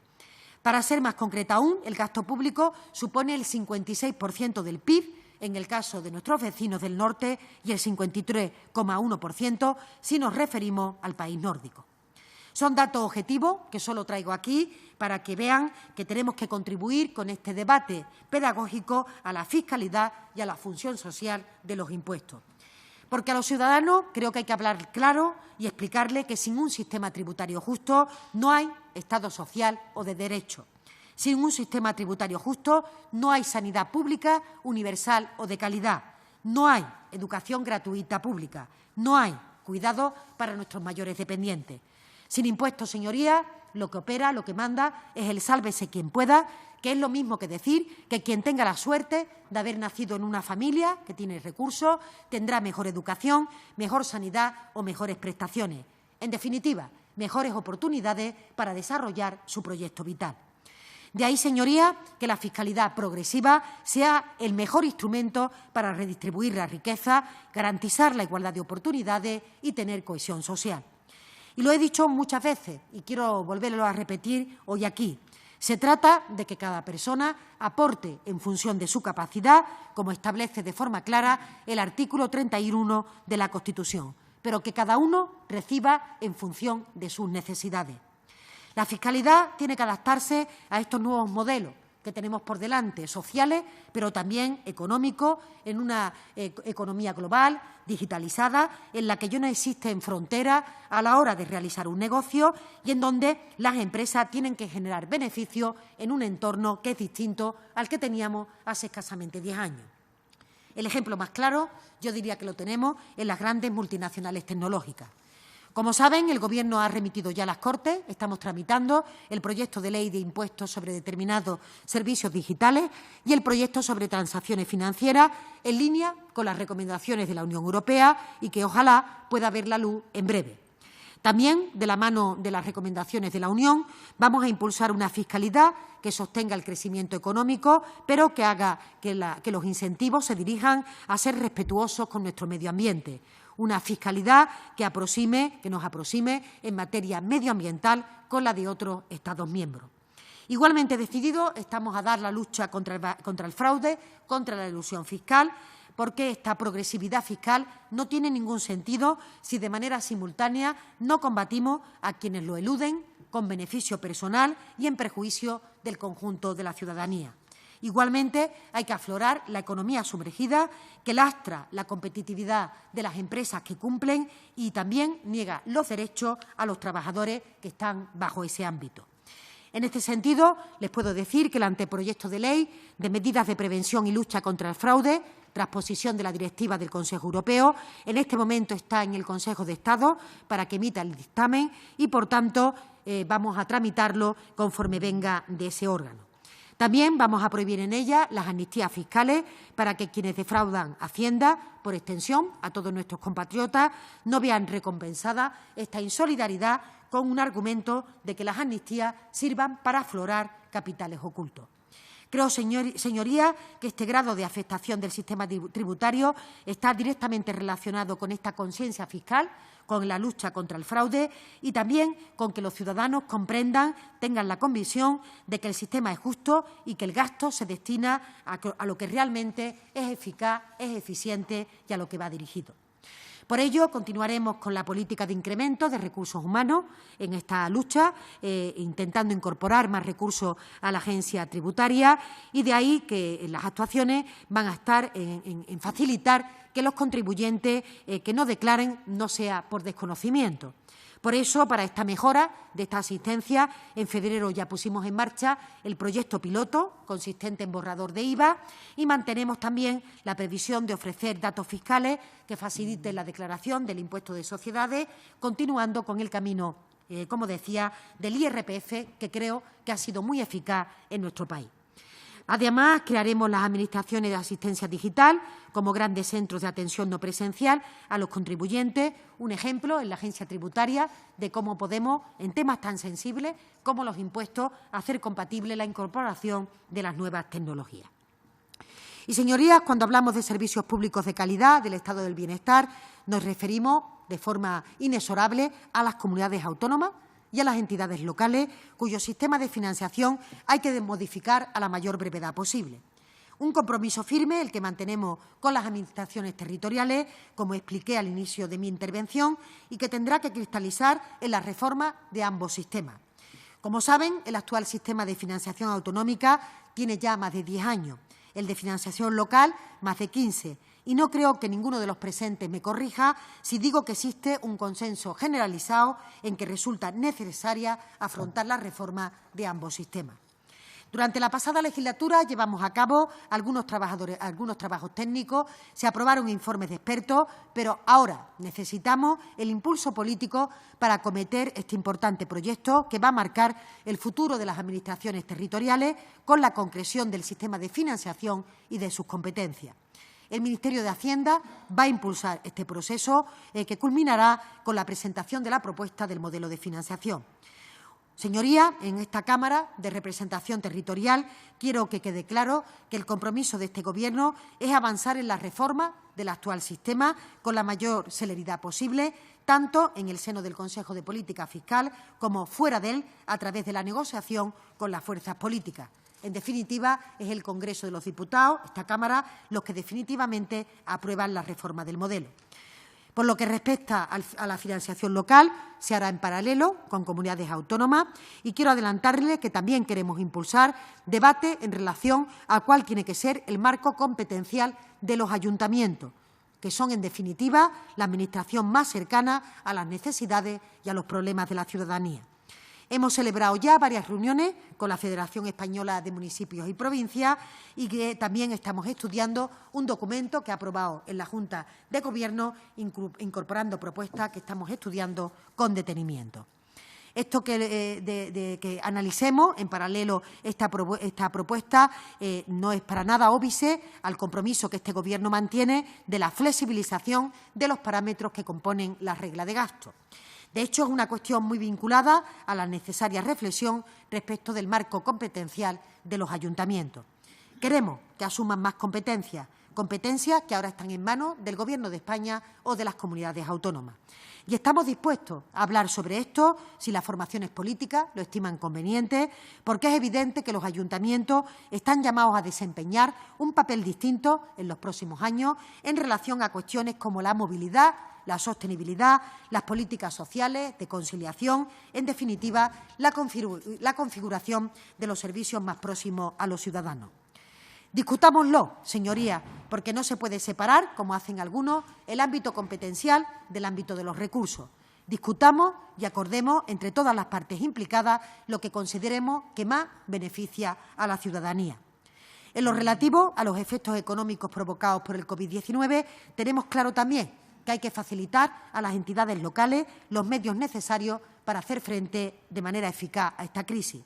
Para ser más concreta aún, el gasto público supone el 56% del PIB en el caso de nuestros vecinos del norte y el 53,1% si nos referimos al país nórdico. Son datos objetivos que solo traigo aquí para que vean que tenemos que contribuir con este debate pedagógico a la fiscalidad y a la función social de los impuestos. Porque a los ciudadanos creo que hay que hablar claro y explicarles que sin un sistema tributario justo no hay Estado social o de derecho. Sin un sistema tributario justo no hay sanidad pública, universal o de calidad. No hay educación gratuita pública. No hay cuidado para nuestros mayores dependientes. Sin impuestos, señorías, lo que opera, lo que manda es el sálvese quien pueda, que es lo mismo que decir que quien tenga la suerte de haber nacido en una familia que tiene recursos tendrá mejor educación, mejor sanidad o mejores prestaciones. En definitiva, mejores oportunidades para desarrollar su proyecto vital. De ahí, señorías, que la fiscalidad progresiva sea el mejor instrumento para redistribuir la riqueza, garantizar la igualdad de oportunidades y tener cohesión social. Y lo he dicho muchas veces y quiero volverlo a repetir hoy aquí. Se trata de que cada persona aporte en función de su capacidad, como establece de forma clara el artículo 31 de la Constitución, pero que cada uno reciba en función de sus necesidades. La fiscalidad tiene que adaptarse a estos nuevos modelos que tenemos por delante, sociales, pero también económicos, en una economía global, digitalizada, en la que ya no existen fronteras a la hora de realizar un negocio y en donde las empresas tienen que generar beneficios en un entorno que es distinto al que teníamos hace escasamente 10 años. El ejemplo más claro, yo diría que lo tenemos en las grandes multinacionales tecnológicas. Como saben, el Gobierno ha remitido ya a las Cortes, estamos tramitando el proyecto de ley de impuestos sobre determinados servicios digitales y el proyecto sobre transacciones financieras en línea con las recomendaciones de la Unión Europea y que ojalá pueda ver la luz en breve. También, de la mano de las recomendaciones de la Unión, vamos a impulsar una fiscalidad que sostenga el crecimiento económico, pero que haga que los incentivos se dirijan a ser respetuosos con nuestro medio ambiente. Una fiscalidad que nos aproxime en materia medioambiental con la de otros Estados miembros. Igualmente decididos estamos a dar la lucha contra el fraude, contra la elusión fiscal, porque esta progresividad fiscal no tiene ningún sentido si de manera simultánea no combatimos a quienes lo eluden con beneficio personal y en perjuicio del conjunto de la ciudadanía. Igualmente, hay que aflorar la economía sumergida que lastra la competitividad de las empresas que cumplen y también niega los derechos a los trabajadores que están bajo ese ámbito. En este sentido, les puedo decir que el anteproyecto de ley de medidas de prevención y lucha contra el fraude, transposición de la directiva del Consejo Europeo, en este momento está en el Consejo de Estado para que emita el dictamen y, por tanto, vamos a tramitarlo conforme venga de ese órgano. También vamos a prohibir en ella las amnistías fiscales para que quienes defraudan Hacienda, por extensión a todos nuestros compatriotas, no vean recompensada esta insolidaridad con un argumento de que las amnistías sirvan para aflorar capitales ocultos. Creo, señorías, que este grado de afectación del sistema tributario está directamente relacionado con esta conciencia fiscal, con la lucha contra el fraude y también con que los ciudadanos comprendan, tengan la convicción de que el sistema es justo y que el gasto se destina a lo que realmente es eficaz, es eficiente y a lo que va dirigido. Por ello, continuaremos con la política de incremento de recursos humanos en esta lucha, intentando incorporar más recursos a la agencia tributaria y de ahí que las actuaciones van a estar en facilitar que los contribuyentes que no declaren no sea por desconocimiento. Por eso, para esta mejora de esta asistencia, en febrero ya pusimos en marcha el proyecto piloto consistente en borrador de IVA y mantenemos también la previsión de ofrecer datos fiscales que faciliten la declaración del impuesto de sociedades, continuando con el camino, como decía, del IRPF, que creo que ha sido muy eficaz en nuestro país. Además, crearemos las administraciones de asistencia digital como grandes centros de atención no presencial a los contribuyentes, un ejemplo en la agencia tributaria de cómo podemos, en temas tan sensibles como los impuestos, hacer compatible la incorporación de las nuevas tecnologías. Y, señorías, cuando hablamos de servicios públicos de calidad, del estado del bienestar, nos referimos de forma inexorable a las comunidades autónomas y a las entidades locales, cuyo sistema de financiación hay que modificar a la mayor brevedad posible. Un compromiso firme, el que mantenemos con las administraciones territoriales, como expliqué al inicio de mi intervención, y que tendrá que cristalizar en la reforma de ambos sistemas. Como saben, el actual sistema de financiación autonómica tiene ya más de 10 años, el de financiación local más de 15, y no creo que ninguno de los presentes me corrija si digo que existe un consenso generalizado en que resulta necesaria afrontar la reforma de ambos sistemas. Durante la pasada legislatura llevamos a cabo algunos trabajos técnicos, se aprobaron informes de expertos, pero ahora necesitamos el impulso político para acometer este importante proyecto que va a marcar el futuro de las administraciones territoriales con la concreción del sistema de financiación y de sus competencias. El Ministerio de Hacienda va a impulsar este proceso que culminará con la presentación de la propuesta del modelo de financiación. Señorías, en esta Cámara de Representación Territorial quiero que quede claro que el compromiso de este Gobierno es avanzar en la reforma del actual sistema con la mayor celeridad posible, tanto en el seno del Consejo de Política Fiscal como fuera de él, a través de la negociación con las fuerzas políticas. En definitiva, es el Congreso de los Diputados, esta Cámara, los que definitivamente aprueban la reforma del modelo. Por lo que respecta a la financiación local, se hará en paralelo con comunidades autónomas y quiero adelantarle que también queremos impulsar debate en relación a cuál tiene que ser el marco competencial de los ayuntamientos, que son, en definitiva, la administración más cercana a las necesidades y a los problemas de la ciudadanía. Hemos celebrado ya varias reuniones con la Federación Española de Municipios y Provincias y que también estamos estudiando un documento que ha aprobado en la Junta de Gobierno, incorporando propuestas que estamos estudiando con detenimiento. Esto que analicemos en paralelo esta propuesta no es para nada óbice al compromiso que este Gobierno mantiene de la flexibilización de los parámetros que componen la regla de gasto. De hecho, es una cuestión muy vinculada a la necesaria reflexión respecto del marco competencial de los ayuntamientos. Queremos que asuman más competencias que ahora están en manos del Gobierno de España o de las comunidades autónomas. Y estamos dispuestos a hablar sobre esto si las formaciones políticas lo estiman conveniente, porque es evidente que los ayuntamientos están llamados a desempeñar un papel distinto en los próximos años en relación a cuestiones como la movilidad, la sostenibilidad, las políticas sociales, de conciliación, en definitiva, la configuración de los servicios más próximos a los ciudadanos. Discutámoslo, señorías, porque no se puede separar, como hacen algunos, el ámbito competencial del ámbito de los recursos. Discutamos y acordemos entre todas las partes implicadas lo que consideremos que más beneficia a la ciudadanía. En lo relativo a los efectos económicos provocados por el COVID-19, tenemos claro también que hay que facilitar a las entidades locales los medios necesarios para hacer frente de manera eficaz a esta crisis.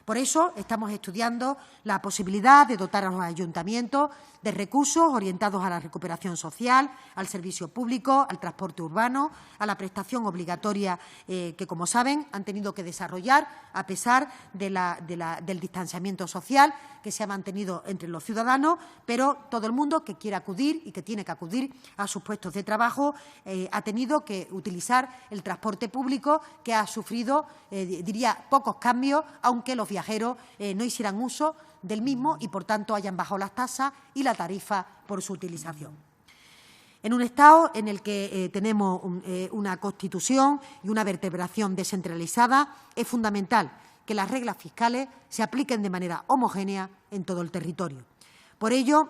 Por eso estamos estudiando la posibilidad de dotar a los ayuntamientos de recursos orientados a la recuperación social, al servicio público, al transporte urbano, a la prestación obligatoria que, como saben, han tenido que desarrollar a pesar del distanciamiento social que se ha mantenido entre los ciudadanos, pero todo el mundo que quiera acudir y que tiene que acudir a sus puestos de trabajo ha tenido que utilizar el transporte público, que ha sufrido, diría, pocos cambios, aunque los viajeros no hicieran uso del mismo y, por tanto, hayan bajado las tasas y la tarifa por su utilización. En un Estado en el que tenemos una Constitución y una vertebración descentralizada, es fundamental que las reglas fiscales se apliquen de manera homogénea en todo el territorio. Por ello,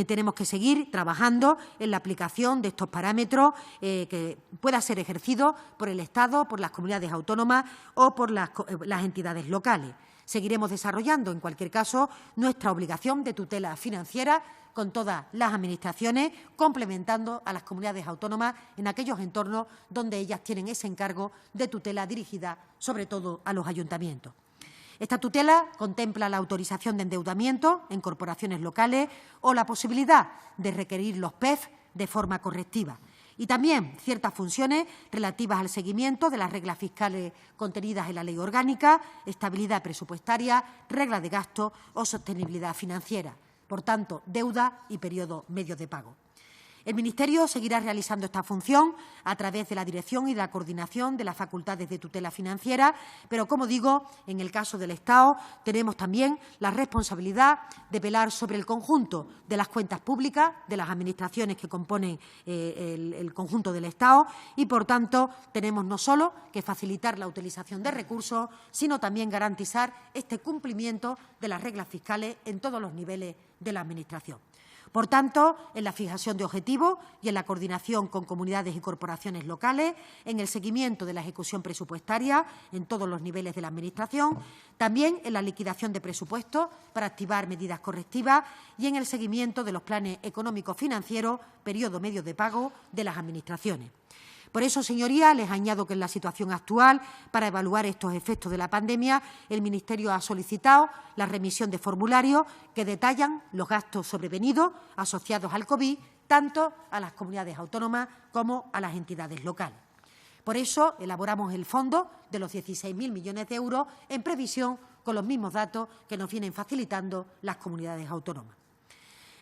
tenemos que seguir trabajando en la aplicación de estos parámetros que pueda ser ejercido por el Estado, por las comunidades autónomas o por las entidades locales. Seguiremos desarrollando, en cualquier caso, nuestra obligación de tutela financiera con todas las administraciones, complementando a las comunidades autónomas en aquellos entornos donde ellas tienen ese encargo de tutela dirigida, sobre todo, a los ayuntamientos. Esta tutela contempla la autorización de endeudamiento en corporaciones locales o la posibilidad de requerir los PEF de forma correctiva y también ciertas funciones relativas al seguimiento de las reglas fiscales contenidas en la Ley Orgánica, estabilidad presupuestaria, regla de gasto o sostenibilidad financiera. Por tanto, deuda y periodo medio de pago. El Ministerio seguirá realizando esta función a través de la dirección y de la coordinación de las facultades de tutela financiera, pero, como digo, en el caso del Estado tenemos también la responsabilidad de velar sobre el conjunto de las cuentas públicas de las administraciones que componen el conjunto del Estado y, por tanto, tenemos no solo que facilitar la utilización de recursos, sino también garantizar este cumplimiento de las reglas fiscales en todos los niveles de la Administración. Por tanto, en la fijación de objetivos y en la coordinación con comunidades y corporaciones locales, en el seguimiento de la ejecución presupuestaria en todos los niveles de la Administración, también en la liquidación de presupuestos para activar medidas correctivas y en el seguimiento de los planes económicos financieros, periodo medio de pago de las Administraciones. Por eso, señorías, les añado que en la situación actual, para evaluar estos efectos de la pandemia, el Ministerio ha solicitado la remisión de formularios que detallan los gastos sobrevenidos asociados al COVID, tanto a las comunidades autónomas como a las entidades locales. Por eso, elaboramos el fondo de los 16.000 millones de euros en previsión con los mismos datos que nos vienen facilitando las comunidades autónomas.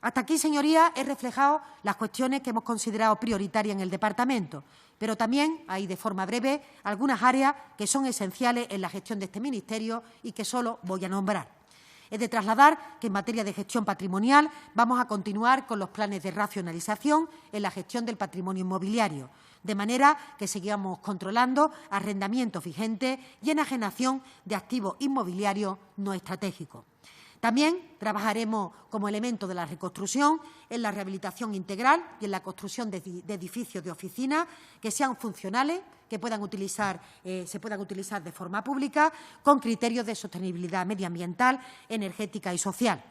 Hasta aquí, señorías, he reflejado las cuestiones que hemos considerado prioritarias en el Departamento, pero también hay, de forma breve, algunas áreas que son esenciales en la gestión de este Ministerio y que solo voy a nombrar. Es de trasladar que en materia de gestión patrimonial vamos a continuar con los planes de racionalización en la gestión del patrimonio inmobiliario, de manera que sigamos controlando arrendamientos vigentes y enajenación de activos inmobiliarios no estratégicos. También trabajaremos como elemento de la reconstrucción en la rehabilitación integral y en la construcción de edificios de oficinas que sean funcionales, que se puedan utilizar de forma pública con criterios de sostenibilidad medioambiental, energética y social.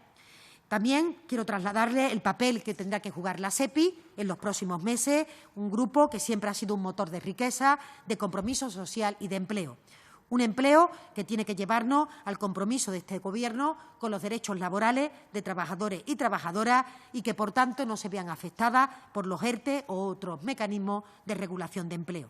También quiero trasladarle el papel que tendrá que jugar la SEPI en los próximos meses, un grupo que siempre ha sido un motor de riqueza, de compromiso social y de empleo. Un empleo que tiene que llevarnos al compromiso de este Gobierno con los derechos laborales de trabajadores y trabajadoras y que, por tanto, no se vean afectadas por los ERTE o otros mecanismos de regulación de empleo.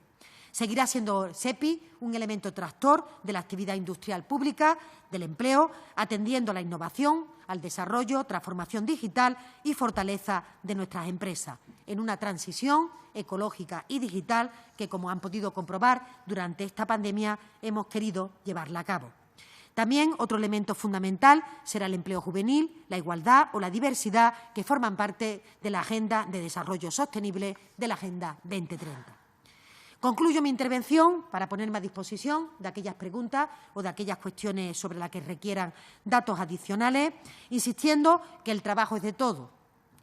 Seguirá siendo SEPI un elemento tractor de la actividad industrial pública, del empleo, atendiendo a la innovación, al desarrollo, transformación digital y fortaleza de nuestras empresas, en una transición ecológica y digital que, como han podido comprobar durante esta pandemia, hemos querido llevarla a cabo. También otro elemento fundamental será el empleo juvenil, la igualdad o la diversidad que forman parte de la Agenda de Desarrollo Sostenible de la Agenda 2030. Concluyo mi intervención para ponerme a disposición de aquellas preguntas o de aquellas cuestiones sobre las que requieran datos adicionales, insistiendo que el trabajo es de todos.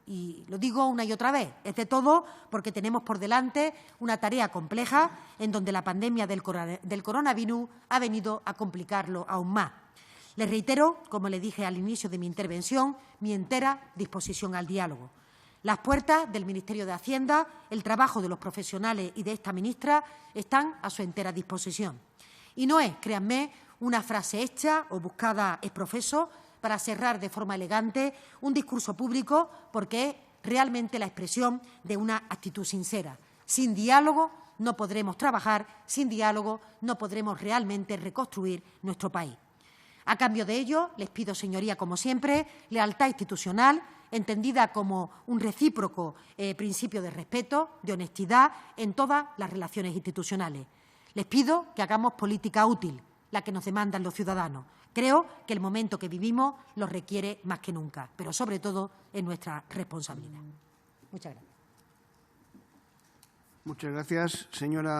Y lo digo una y otra vez, es de todos porque tenemos por delante una tarea compleja en donde la pandemia del coronavirus ha venido a complicarlo aún más. Les reitero, como le dije al inicio de mi intervención, mi entera disposición al diálogo. Las puertas del Ministerio de Hacienda, el trabajo de los profesionales y de esta ministra están a su entera disposición. Y no es, créanme, una frase hecha o buscada ex profeso para cerrar de forma elegante un discurso público, porque es realmente la expresión de una actitud sincera. Sin diálogo no podremos trabajar, sin diálogo no podremos realmente reconstruir nuestro país. A cambio de ello, les pido, señoría, como siempre, lealtad institucional, entendida como un recíproco principio de respeto, de honestidad en todas las relaciones institucionales. Les pido que hagamos política útil, la que nos demandan los ciudadanos. Creo que el momento que vivimos lo requiere más que nunca, pero sobre todo es nuestra responsabilidad. Muchas gracias. Muchas gracias, señora.